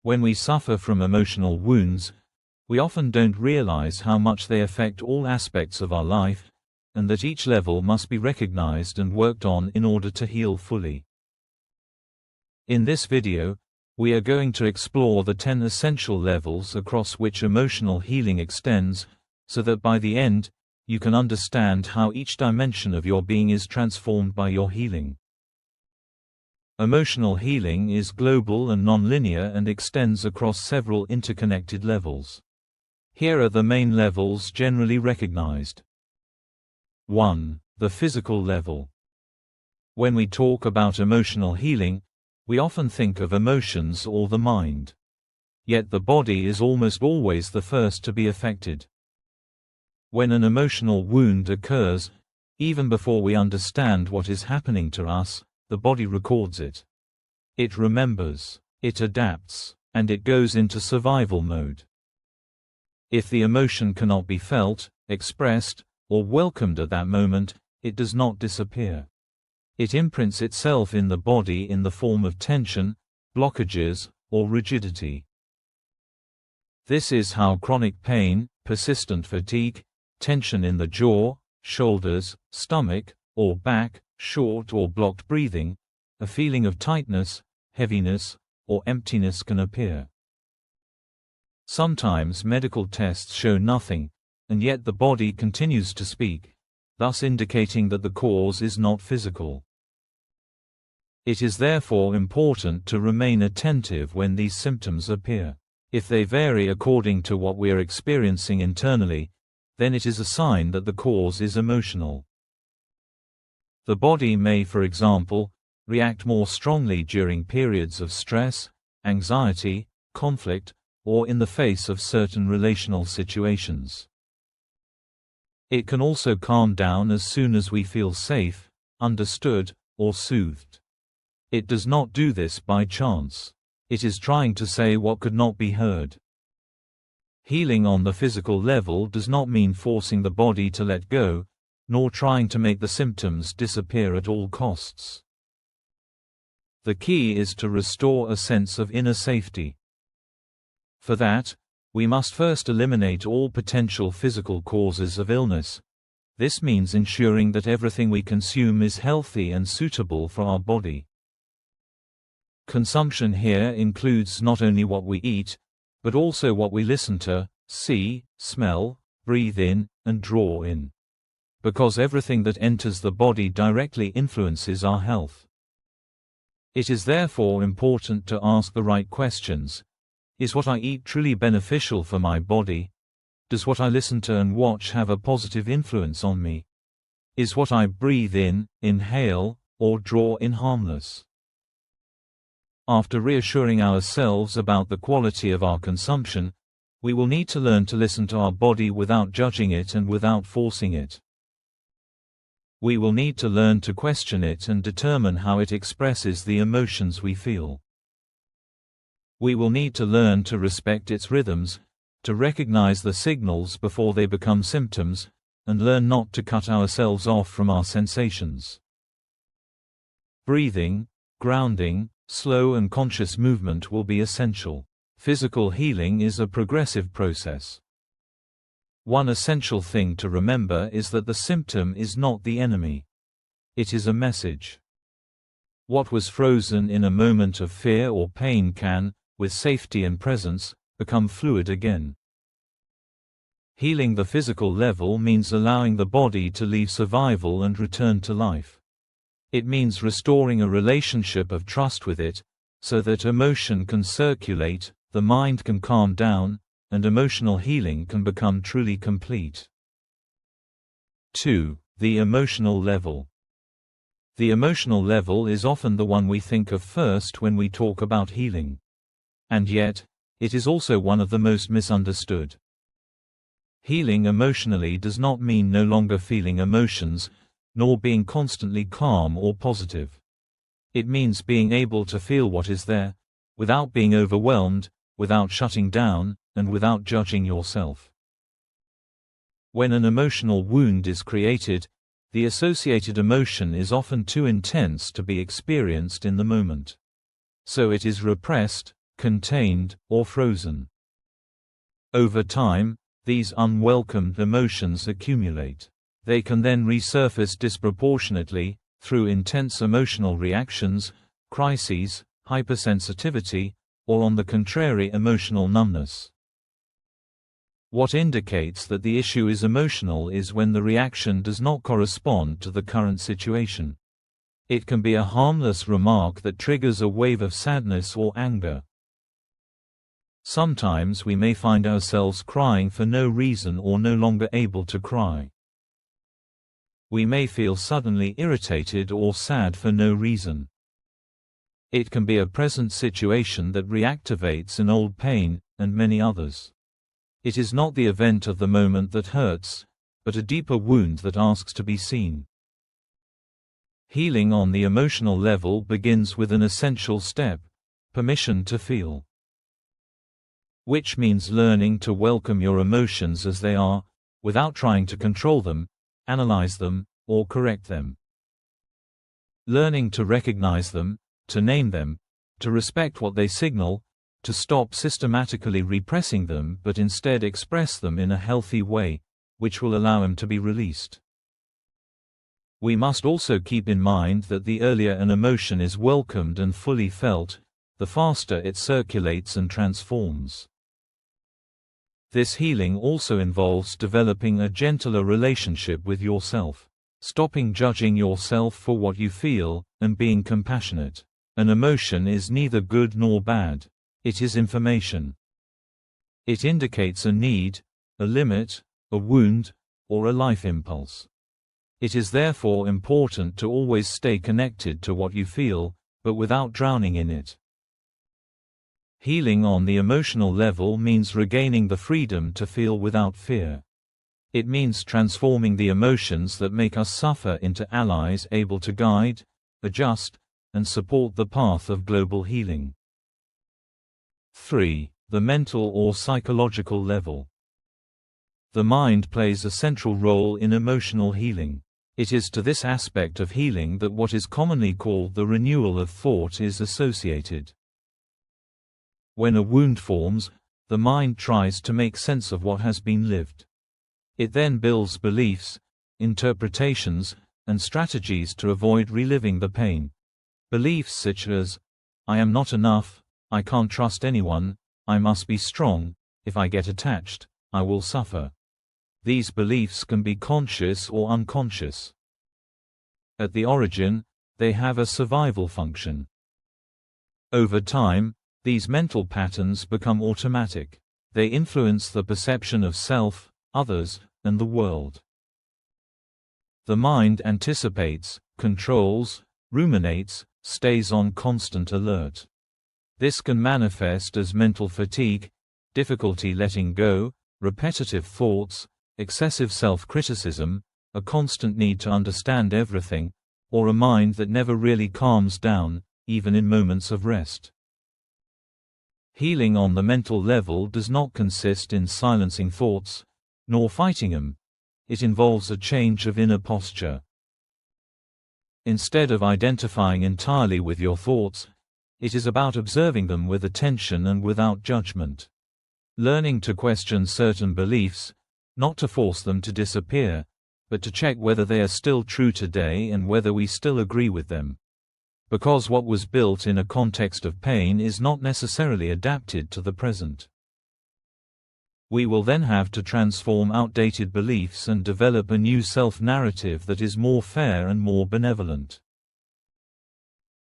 When we suffer from emotional wounds, we often don't realize how much they affect all aspects of our life, and that each level must be recognized and worked on in order to heal fully. In this video, we are going to explore the 10 essential levels across which emotional healing extends, so that by the end, you can understand how each dimension of your being is transformed by your healing. Emotional healing is global and non-linear and extends across several interconnected levels. Here are the main levels generally recognized. 1. The physical level. When we talk about emotional healing, we often think of emotions or the mind. Yet the body is almost always the first to be affected. When an emotional wound occurs, even before we understand what is happening to us, the body records it. It remembers, it adapts, and it goes into survival mode. If the emotion cannot be felt, expressed, or welcomed at that moment, it does not disappear. It imprints itself in the body in the form of tension, blockages, or rigidity. This is how chronic pain, persistent fatigue, tension in the jaw, shoulders, stomach, or back, short or blocked breathing, a feeling of tightness, heaviness, or emptiness can appear. Sometimes medical tests show nothing, and yet the body continues to speak, thus indicating that the cause is not physical. It is therefore important to remain attentive when these symptoms appear. If they vary according to what we are experiencing internally, then it is a sign that the cause is emotional. The body may, for example, react more strongly during periods of stress, anxiety, conflict, or in the face of certain relational situations. It can also calm down as soon as we feel safe, understood, or soothed. It does not do this by chance. It is trying to say what could not be heard. Healing on the physical level does not mean forcing the body to let go, nor trying to make the symptoms disappear at all costs. The key is to restore a sense of inner safety. For that, we must first eliminate all potential physical causes of illness. This means ensuring that everything we consume is healthy and suitable for our body. Consumption here includes not only what we eat, but also what we listen to, see, smell, breathe in, and draw in. Because everything that enters the body directly influences our health. It is therefore important to ask the right questions. Is what I eat truly beneficial for my body? Does what I listen to and watch have a positive influence on me? Is what I breathe in, inhale, or draw in harmless? After reassuring ourselves about the quality of our consumption, we will need to learn to listen to our body without judging it and without forcing it. We will need to learn to question it and determine how it expresses the emotions we feel. We will need to learn to respect its rhythms, to recognize the signals before they become symptoms, and learn not to cut ourselves off from our sensations. Breathing, grounding, slow and conscious movement will be essential. Physical healing is a progressive process. One essential thing to remember is that the symptom is not the enemy. It is a message. What was frozen in a moment of fear or pain can, with safety and presence, become fluid again. Healing the physical level means allowing the body to leave survival and return to life. It means restoring a relationship of trust with it, so that emotion can circulate, the mind can calm down, and emotional healing can become truly complete. 2. The emotional level. The emotional level is often the one we think of first when we talk about healing. And yet, it is also one of the most misunderstood. Healing emotionally does not mean no longer feeling emotions, nor being constantly calm or positive. It means being able to feel what is there, without being overwhelmed, without shutting down, and without judging yourself. When an emotional wound is created, the associated emotion is often too intense to be experienced in the moment. So it is repressed, contained, or frozen. Over time, these unwelcomed emotions accumulate. They can then resurface disproportionately, through intense emotional reactions, crises, hypersensitivity, or on the contrary emotional numbness. What indicates that the issue is emotional is when the reaction does not correspond to the current situation. It can be a harmless remark that triggers a wave of sadness or anger. Sometimes we may find ourselves crying for no reason or no longer able to cry. We may feel suddenly irritated or sad for no reason. It can be a present situation that reactivates an old pain, and many others. It is not the event of the moment that hurts, but a deeper wound that asks to be seen. Healing on the emotional level begins with an essential step: permission to feel. Which means learning to welcome your emotions as they are, without trying to control them, analyze them, or correct them. Learning to recognize them, to name them, to respect what they signal, to stop systematically repressing them but instead express them in a healthy way, which will allow them to be released. We must also keep in mind that the earlier an emotion is welcomed and fully felt, the faster it circulates and transforms. This healing also involves developing a gentler relationship with yourself, stopping judging yourself for what you feel, and being compassionate. An emotion is neither good nor bad. It is information. It indicates a need, a limit, a wound, or a life impulse. It is therefore important to always stay connected to what you feel, but without drowning in it. Healing on the emotional level means regaining the freedom to feel without fear. It means transforming the emotions that make us suffer into allies able to guide, adjust, and support the path of global healing. 3. The mental or psychological level. The mind plays a central role in emotional healing. It is to this aspect of healing that what is commonly called the renewal of thought is associated. When a wound forms, the mind tries to make sense of what has been lived. It then builds beliefs, interpretations, and strategies to avoid reliving the pain. Beliefs such as, "I am not enough, I can't trust anyone, I must be strong, if I get attached, I will suffer." These beliefs can be conscious or unconscious. At the origin, they have a survival function. Over time, these mental patterns become automatic. They influence the perception of self, others, and the world. The mind anticipates, controls, ruminates, stays on constant alert. This can manifest as mental fatigue, difficulty letting go, repetitive thoughts, excessive self-criticism, a constant need to understand everything, or a mind that never really calms down, even in moments of rest. Healing on the mental level does not consist in silencing thoughts, nor fighting them. It involves a change of inner posture. Instead of identifying entirely with your thoughts, it is about observing them with attention and without judgment. Learning to question certain beliefs, not to force them to disappear, but to check whether they are still true today and whether we still agree with them. Because what was built in a context of pain is not necessarily adapted to the present. We will then have to transform outdated beliefs and develop a new self-narrative that is more fair and more benevolent.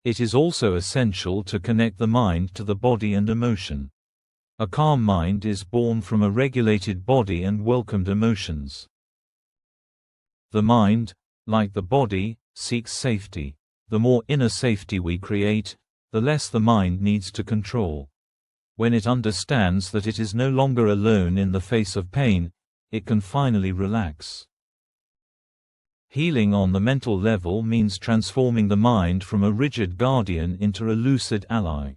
It is also essential to connect the mind to the body and emotion. A calm mind is born from a regulated body and welcomed emotions. The mind, like the body, seeks safety. The more inner safety we create, the less the mind needs to control. When it understands that it is no longer alone in the face of pain, it can finally relax. Healing on the mental level means transforming the mind from a rigid guardian into a lucid ally.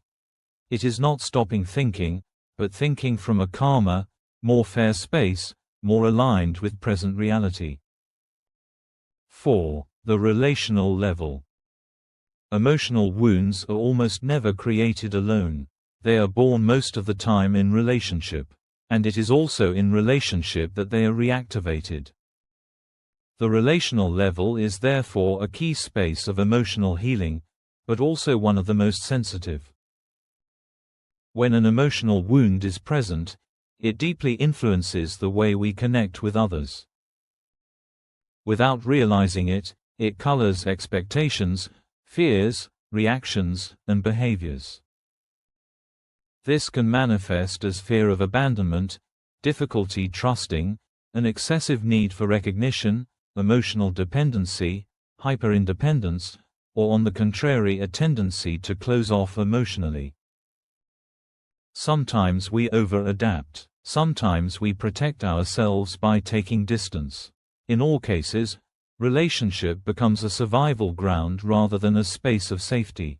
It is not stopping thinking, but thinking from a calmer, more fair space, more aligned with present reality. 4. The relational level. Emotional wounds are almost never created alone. They are born most of the time in relationship. And it is also in relationship that they are reactivated. The relational level is therefore a key space of emotional healing, but also one of the most sensitive. When an emotional wound is present, it deeply influences the way we connect with others. Without realizing it, it colors expectations, fears, reactions, and behaviors. This can manifest as fear of abandonment, difficulty trusting, an excessive need for recognition, emotional dependency, hyper-independence, or on the contrary a tendency to close off emotionally. Sometimes we over-adapt. Sometimes we protect ourselves by taking distance. In all cases, relationship becomes a survival ground rather than a space of safety.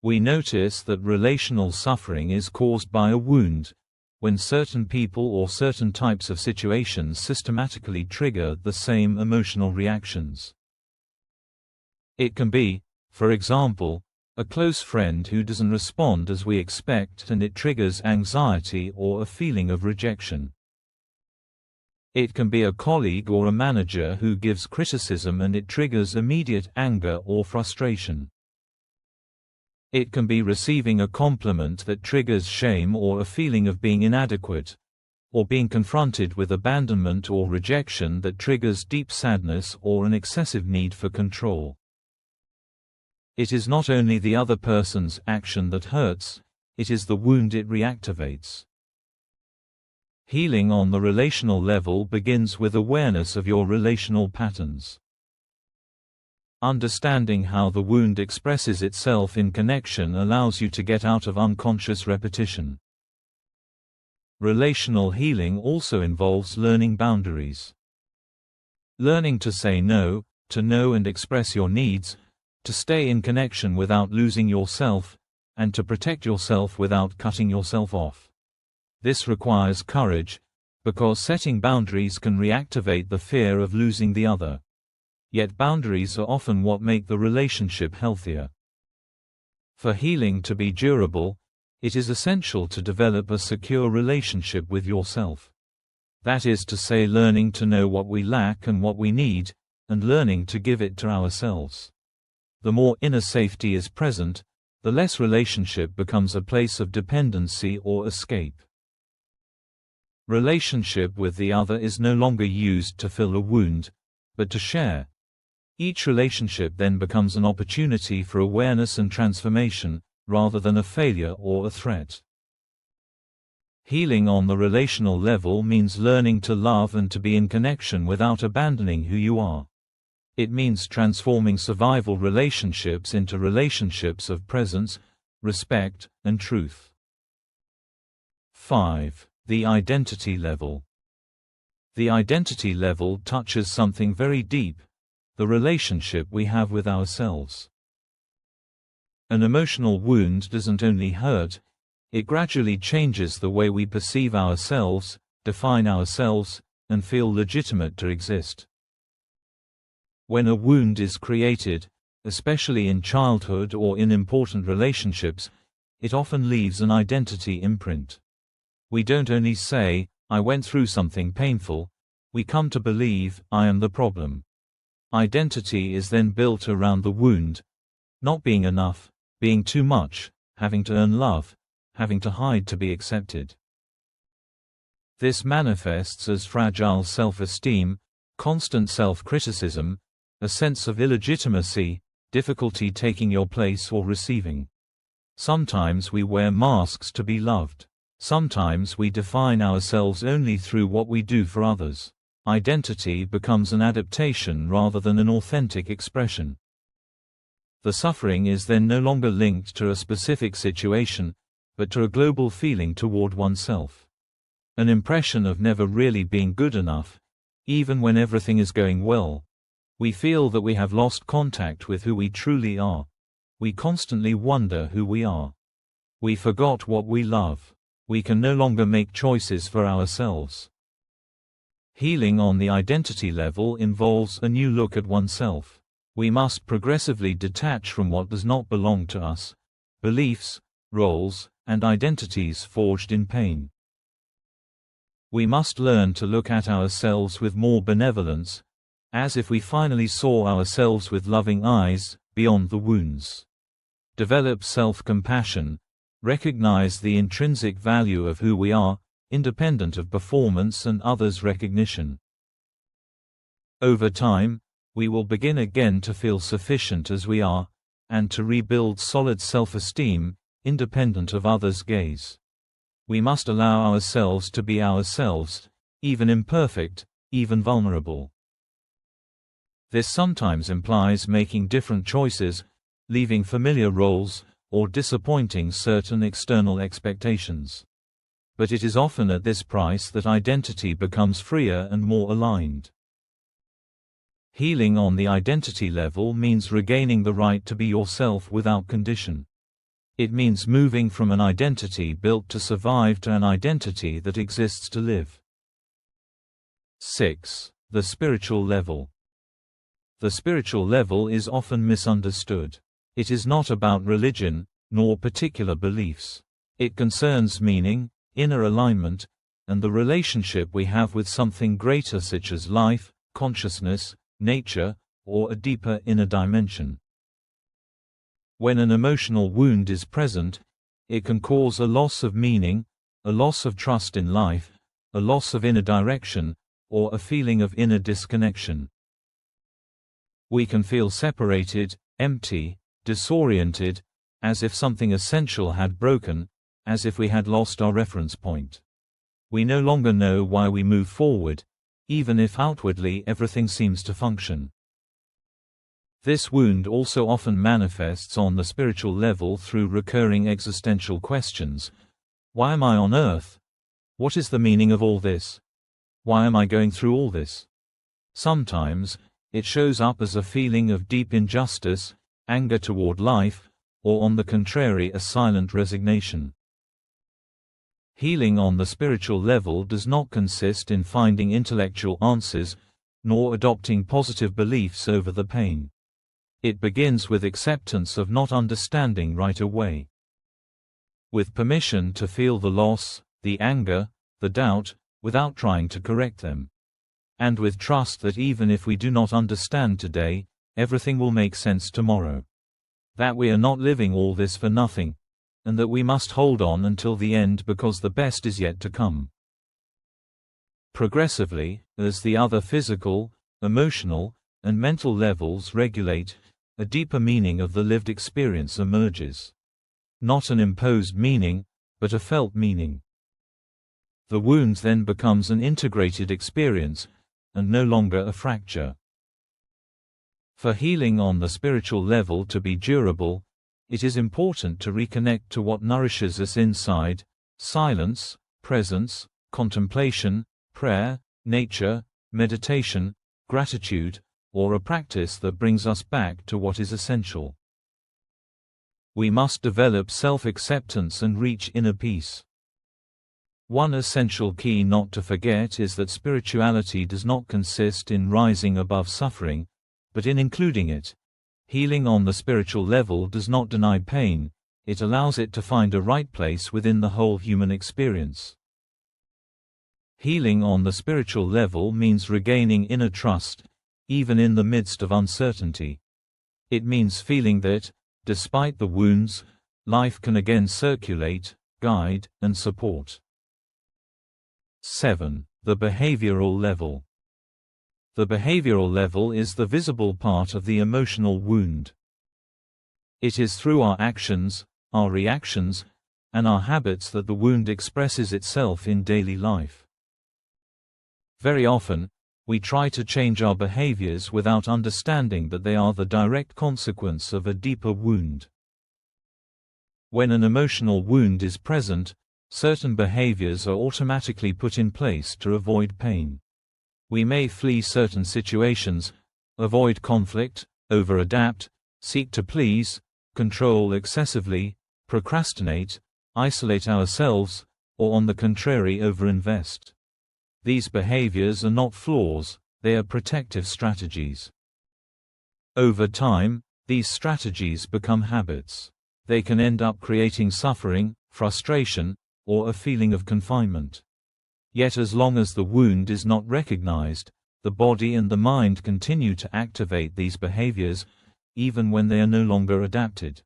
We notice that relational suffering is caused by a wound, when certain people or certain types of situations systematically trigger the same emotional reactions. It can be, for example, a close friend who doesn't respond as we expect and it triggers anxiety or a feeling of rejection. It can be a colleague or a manager who gives criticism and it triggers immediate anger or frustration. It can be receiving a compliment that triggers shame or a feeling of being inadequate, or being confronted with abandonment or rejection that triggers deep sadness or an excessive need for control. It is not only the other person's action that hurts, it is the wound it reactivates. Healing on the relational level begins with awareness of your relational patterns. Understanding how the wound expresses itself in connection allows you to get out of unconscious repetition. Relational healing also involves learning boundaries. Learning to say no, to know and express your needs, to stay in connection without losing yourself, and to protect yourself without cutting yourself off. This requires courage, because setting boundaries can reactivate the fear of losing the other. Yet boundaries are often what make the relationship healthier. For healing to be durable, it is essential to develop a secure relationship with yourself. That is to say, learning to know what we lack and what we need, and learning to give it to ourselves. The more inner safety is present, the less relationship becomes a place of dependency or escape. Relationship with the other is no longer used to fill a wound, but to share. Each relationship then becomes an opportunity for awareness and transformation, rather than a failure or a threat. Healing on the relational level means learning to love and to be in connection without abandoning who you are. It means transforming survival relationships into relationships of presence, respect, and truth. 5. The identity level. The identity level touches something very deep: the relationship we have with ourselves. An emotional wound doesn't only hurt, it gradually changes the way we perceive ourselves, define ourselves, and feel legitimate to exist. When a wound is created, especially in childhood or in important relationships, it often leaves an identity imprint. We don't only say, "I went through something painful," we come to believe, "I am the problem." Identity is then built around the wound: not being enough, being too much, having to earn love, having to hide to be accepted. This manifests as fragile self-esteem, constant self-criticism, a sense of illegitimacy, difficulty taking your place or receiving. Sometimes we wear masks to be loved. Sometimes we define ourselves only through what we do for others. Identity becomes an adaptation rather than an authentic expression. The suffering is then no longer linked to a specific situation, but to a global feeling toward oneself. An impression of never really being good enough, even when everything is going well. We feel that we have lost contact with who we truly are. We constantly wonder who we are. We forgot what we love. We can no longer make choices for ourselves. Healing on the identity level involves a new look at oneself. We must progressively detach from what does not belong to us: beliefs, roles, and identities forged in pain. We must learn to look at ourselves with more benevolence, as if we finally saw ourselves with loving eyes, beyond the wounds. Develop self-compassion, recognize the intrinsic value of who we are, independent of performance and others' recognition. Over time, we will begin again to feel sufficient as we are, and to rebuild solid self-esteem, independent of others' gaze. We must allow ourselves to be ourselves, even imperfect, even vulnerable. This sometimes implies making different choices, leaving familiar roles, or disappointing certain external expectations. But it is often at this price that identity becomes freer and more aligned. Healing on the identity level means regaining the right to be yourself without condition. It means moving from an identity built to survive to an identity that exists to live. 6. The spiritual level. The spiritual level is often misunderstood. It is not about religion, nor particular beliefs. It concerns meaning, inner alignment, and the relationship we have with something greater such as life, consciousness, nature, or a deeper inner dimension. When an emotional wound is present, it can cause a loss of meaning, a loss of trust in life, a loss of inner direction, or a feeling of inner disconnection. We can feel separated, empty, disoriented, as if something essential had broken, as if we had lost our reference point. We no longer know why we move forward, even if outwardly everything seems to function. This wound also often manifests on the spiritual level through recurring existential questions. Why am I on earth? What is the meaning of all this? Why am I going through all this? Sometimes, it shows up as a feeling of deep injustice, anger toward life, or on the contrary a silent resignation. Healing on the spiritual level does not consist in finding intellectual answers, nor adopting positive beliefs over the pain. It begins with acceptance of not understanding right away. With permission to feel the loss, the anger, the doubt, without trying to correct them. And with trust that even if we do not understand today, everything will make sense tomorrow. That we are not living all this for nothing, and that we must hold on until the end because the best is yet to come. Progressively, as the other physical, emotional, and mental levels regulate, a deeper meaning of the lived experience emerges. Not an imposed meaning, but a felt meaning. The wound then becomes an integrated experience, and no longer a fracture. For healing on the spiritual level to be durable, it is important to reconnect to what nourishes us inside: silence, presence, contemplation, prayer, nature, meditation, gratitude, or a practice that brings us back to what is essential. We must develop self-acceptance and reach inner peace. One essential key not to forget is that spirituality does not consist in rising above suffering, but in including it. Healing on the spiritual level does not deny pain, it allows it to find a right place within the whole human experience. Healing on the spiritual level means regaining inner trust, even in the midst of uncertainty. It means feeling that, despite the wounds, life can again circulate, guide, and support. 7. The behavioral level. The behavioral level is the visible part of the emotional wound. It is through our actions, our reactions, and our habits that the wound expresses itself in daily life. Very often, we try to change our behaviors without understanding that they are the direct consequence of a deeper wound. When an emotional wound is present, certain behaviors are automatically put in place to avoid pain. We may flee certain situations, avoid conflict, over-adapt, seek to please, control excessively, procrastinate, isolate ourselves, or on the contrary over-invest. These behaviors are not flaws, they are protective strategies. Over time, these strategies become habits. they can end up creating suffering, frustration, or a feeling of confinement. Yet as long as the wound is not recognized, the body and the mind continue to activate these behaviors, even when they are no longer adapted.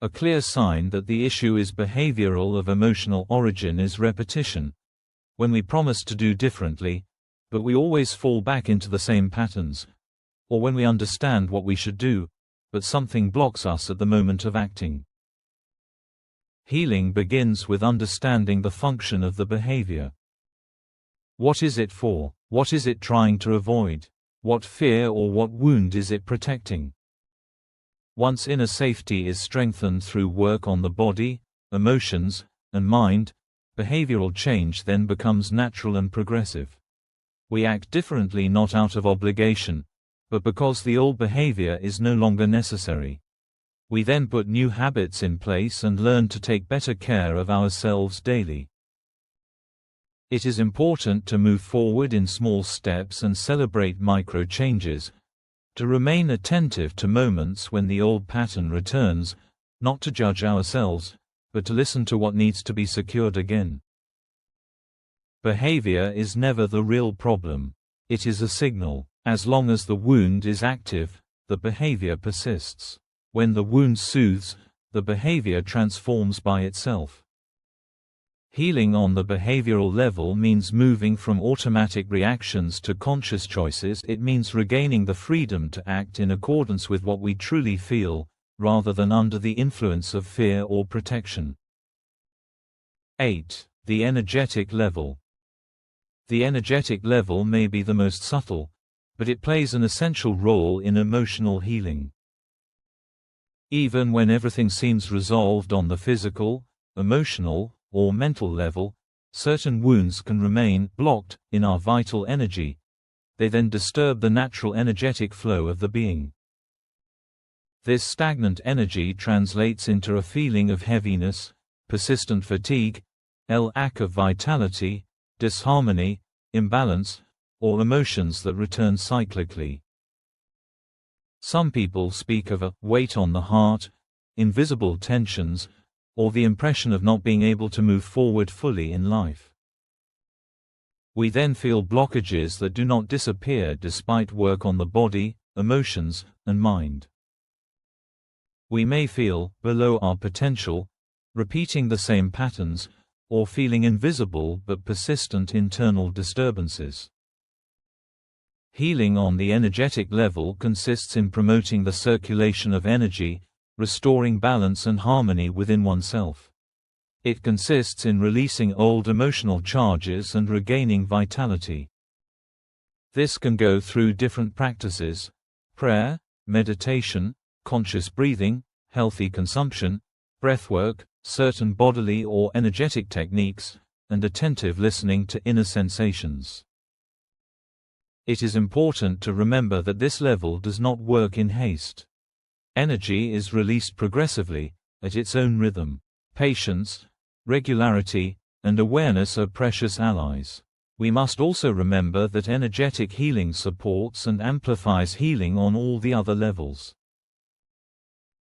A clear sign that the issue is behavioral of emotional origin is repetition. When we promise to do differently, but we always fall back into the same patterns. Or when we understand what we should do, but something blocks us at the moment of acting. Healing begins with understanding the function of the behavior. What is it for? What is it trying to avoid? What fear or what wound is it protecting? Once inner safety is strengthened through work on the body, emotions, and mind, behavioral change then becomes natural and progressive. We act differently not out of obligation, but because the old behavior is no longer necessary. We then put new habits in place and learn to take better care of ourselves daily. It is important to move forward in small steps and celebrate micro changes, to remain attentive to moments when the old pattern returns, not to judge ourselves, but to listen to what needs to be secured again. Behavior is never the real problem. It is a signal. As long as the wound is active, the behavior persists. When the wound soothes, the behavior transforms by itself. Healing on the behavioral level means moving from automatic reactions to conscious choices. It means regaining the freedom to act in accordance with what we truly feel, rather than under the influence of fear or protection. 8. The energetic level. The energetic level may be the most subtle, but it plays an essential role in emotional healing. Even when everything seems resolved on the physical, emotional, or mental level, certain wounds can remain blocked in our vital energy. They then disturb the natural energetic flow of the being. This stagnant energy translates into a feeling of heaviness, persistent fatigue, lack of vitality, disharmony, imbalance, or emotions that return cyclically. Some people speak of a weight on the heart, invisible tensions, or the impression of not being able to move forward fully in life. We then feel blockages that do not disappear despite work on the body, emotions, and mind. We may feel below our potential, repeating the same patterns, or feeling invisible but persistent internal disturbances. Healing on the energetic level consists in promoting the circulation of energy, restoring balance and harmony within oneself. It consists in releasing old emotional charges and regaining vitality. This can go through different practices: prayer, meditation, conscious breathing, healthy consumption, breathwork, certain bodily or energetic techniques, and attentive listening to inner sensations. It is important to remember that this level does not work in haste. Energy is released progressively, at its own rhythm. Patience, regularity, and awareness are precious allies. We must also remember that energetic healing supports and amplifies healing on all the other levels.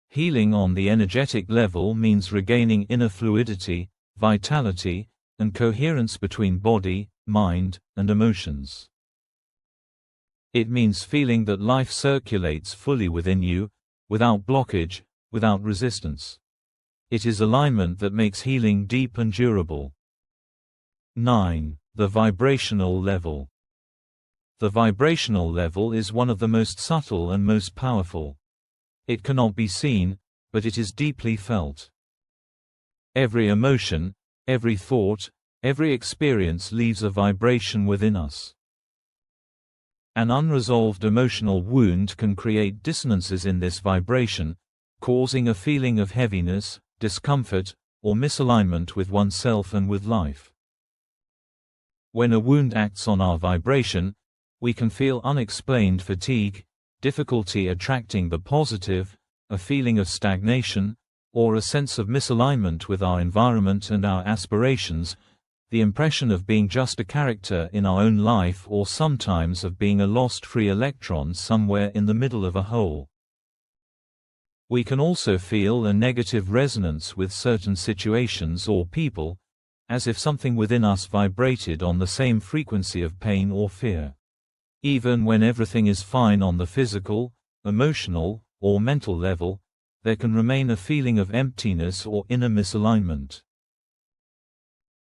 Healing on the energetic level means regaining inner fluidity, vitality, and coherence between body, mind, and emotions. It means feeling that life circulates fully within you, without blockage, without resistance. It is alignment that makes healing deep and durable. 9. The vibrational level. The vibrational level is one of the most subtle and most powerful. It cannot be seen, but it is deeply felt. Every emotion, every thought, every experience leaves a vibration within us. An unresolved emotional wound can create dissonances in this vibration, causing a feeling of heaviness, discomfort, or misalignment with oneself and with life. When a wound acts on our vibration, we can feel unexplained fatigue, difficulty attracting the positive, a feeling of stagnation, or a sense of misalignment with our environment and our aspirations, the impression of being just a character in our own life, or sometimes of being a lost free electron somewhere in the middle of a whole. We can also feel a negative resonance with certain situations or people, as if something within us vibrated on the same frequency of pain or fear. Even when everything is fine on the physical, emotional, or mental level, there can remain a feeling of emptiness or inner misalignment.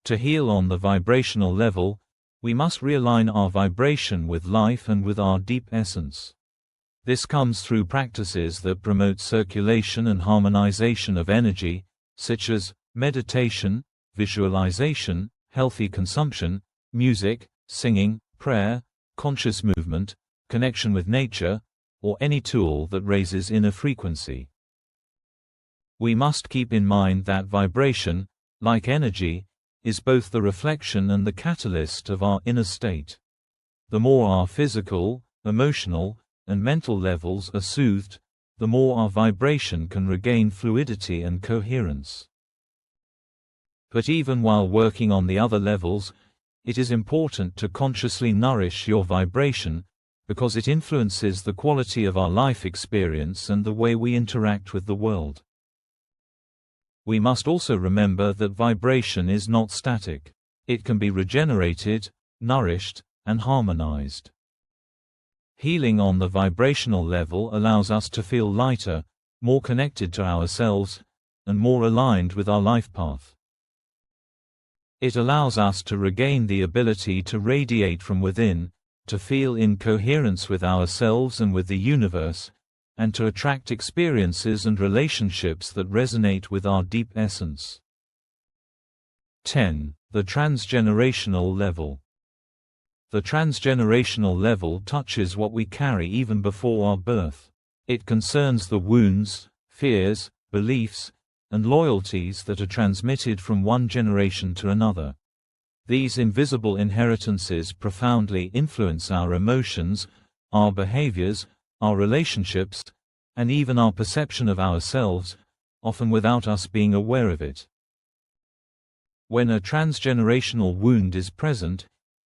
To heal on the vibrational level, we must realign our vibration with life and with our deep essence. This comes through practices that promote circulation and harmonization of energy, such as meditation, visualization, healthy consumption, music, singing, prayer, conscious movement, connection with nature, or any tool that raises inner frequency. We must keep in mind that vibration, like energy, is both the reflection and the catalyst of our inner state. The more our physical, emotional, and mental levels are soothed, the more our vibration can regain fluidity and coherence. But even while working on the other levels, it is important to consciously nourish your vibration, because it influences the quality of our life experience and the way we interact with the world. We must also remember that vibration is not static. It can be regenerated, nourished, and harmonized. Healing on the vibrational level allows us to feel lighter, more connected to ourselves, and more aligned with our life path. It allows us to regain the ability to radiate from within, to feel in coherence with ourselves and with the universe, and to attract experiences and relationships that resonate with our deep essence. 10. The transgenerational level. The transgenerational level touches what we carry even before our birth. It concerns the wounds, fears, beliefs, and loyalties that are transmitted from one generation to another. These invisible inheritances profoundly influence our emotions, our behaviors, our relationships, and even our perception of ourselves, often without us being aware of it. When a transgenerational wound is present,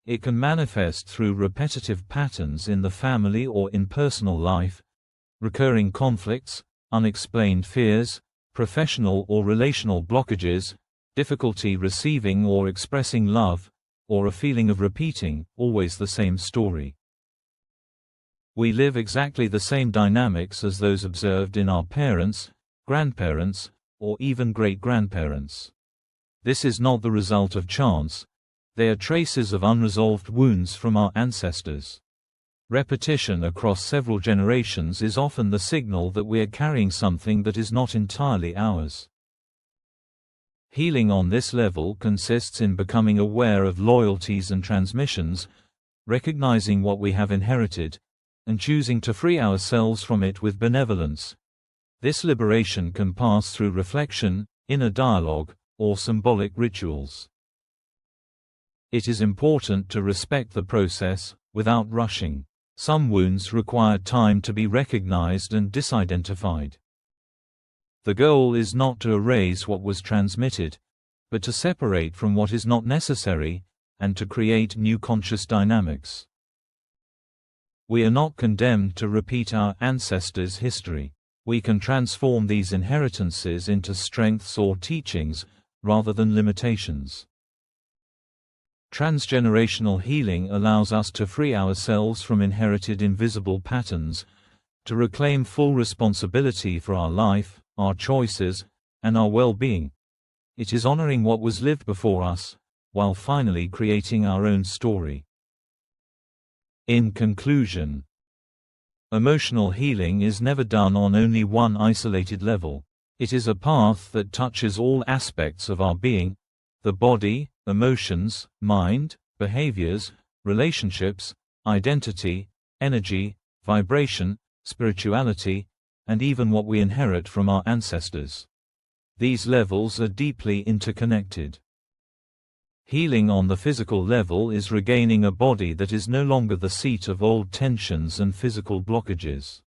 it can manifest through repetitive patterns in the family or in personal life, recurring conflicts, unexplained fears, professional or relational blockages, difficulty receiving or expressing love, or a feeling of repeating always the same story. We live exactly the same dynamics as those observed in our parents, grandparents, or even great-grandparents. This is not the result of chance. They are traces of unresolved wounds from our ancestors. Repetition across several generations is often the signal that we are carrying something that is not entirely ours. Healing on this level consists in becoming aware of loyalties and transmissions, recognizing what we have inherited, and choosing to free ourselves from it with benevolence. This liberation can pass through reflection, inner dialogue, or symbolic rituals. It is important to respect the process, without rushing. Some wounds require time to be recognized and disidentified. The goal is not to erase what was transmitted, but to separate from what is not necessary, and to create new conscious dynamics. We are not condemned to repeat our ancestors' history. We can transform these inheritances into strengths or teachings, rather than limitations. Transgenerational healing allows us to free ourselves from inherited invisible patterns, to reclaim full responsibility for our life, our choices, and our well-being. It is honoring what was lived before us, while finally creating our own story. In conclusion, emotional healing is never done on only one isolated level. It is a path that touches all aspects of our being: the body, emotions, mind, behaviors, relationships, identity, energy, vibration, spirituality, and even what we inherit from our ancestors. These levels are deeply interconnected. Healing on the physical level is regaining a body that is no longer the seat of old tensions and physical blockages.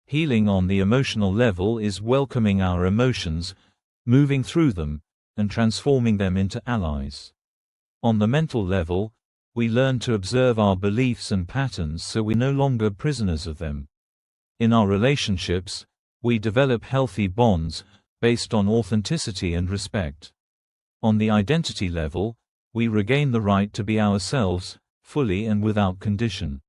Healing on the emotional level is welcoming our emotions, moving through them, and transforming them into allies. On the mental level, we learn to observe our beliefs and patterns so we are no longer prisoners of them. In our relationships, We develop healthy bonds, based on authenticity and respect. On the identity level, we regain the right to be ourselves, fully and without condition.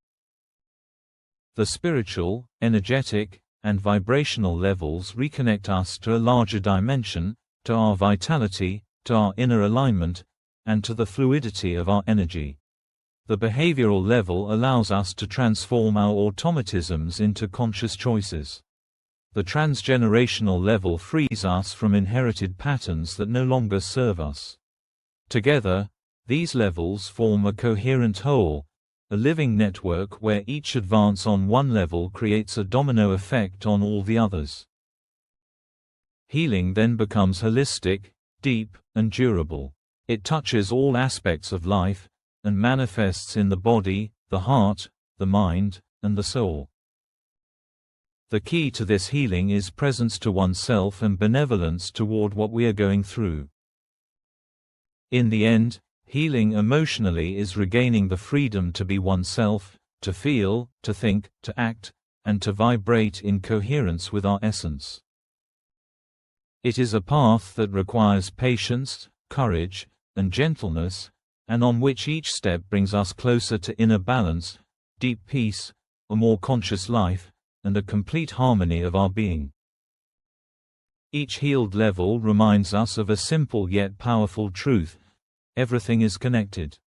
The spiritual, energetic, and vibrational levels reconnect us to a larger dimension, to our vitality, to our inner alignment, and to the fluidity of our energy. The behavioral level allows us to transform our automatisms into conscious choices. The transgenerational level frees us from inherited patterns that no longer serve us. Together, these levels form a coherent whole, a living network where each advance on one level creates a domino effect on all the others. Healing then becomes holistic, deep, and durable. It touches all aspects of life, and manifests in the body, the heart, the mind, and the soul. The key to this healing is presence to oneself and benevolence toward what we are going through. In the end, healing emotionally is regaining the freedom to be oneself, to feel, to think, to act, and to vibrate in coherence with our essence. It is a path that requires patience, courage, and gentleness, and on which each step brings us closer to inner balance, deep peace, a more conscious life, and a complete harmony of our being. Each healed level reminds us of a simple yet powerful truth: everything is connected.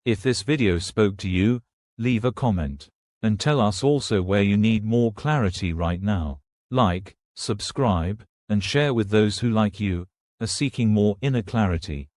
If this video spoke to you, leave a comment. And tell us also where you need more clarity right now. Like, subscribe, and share with those who, like you, are seeking more inner clarity.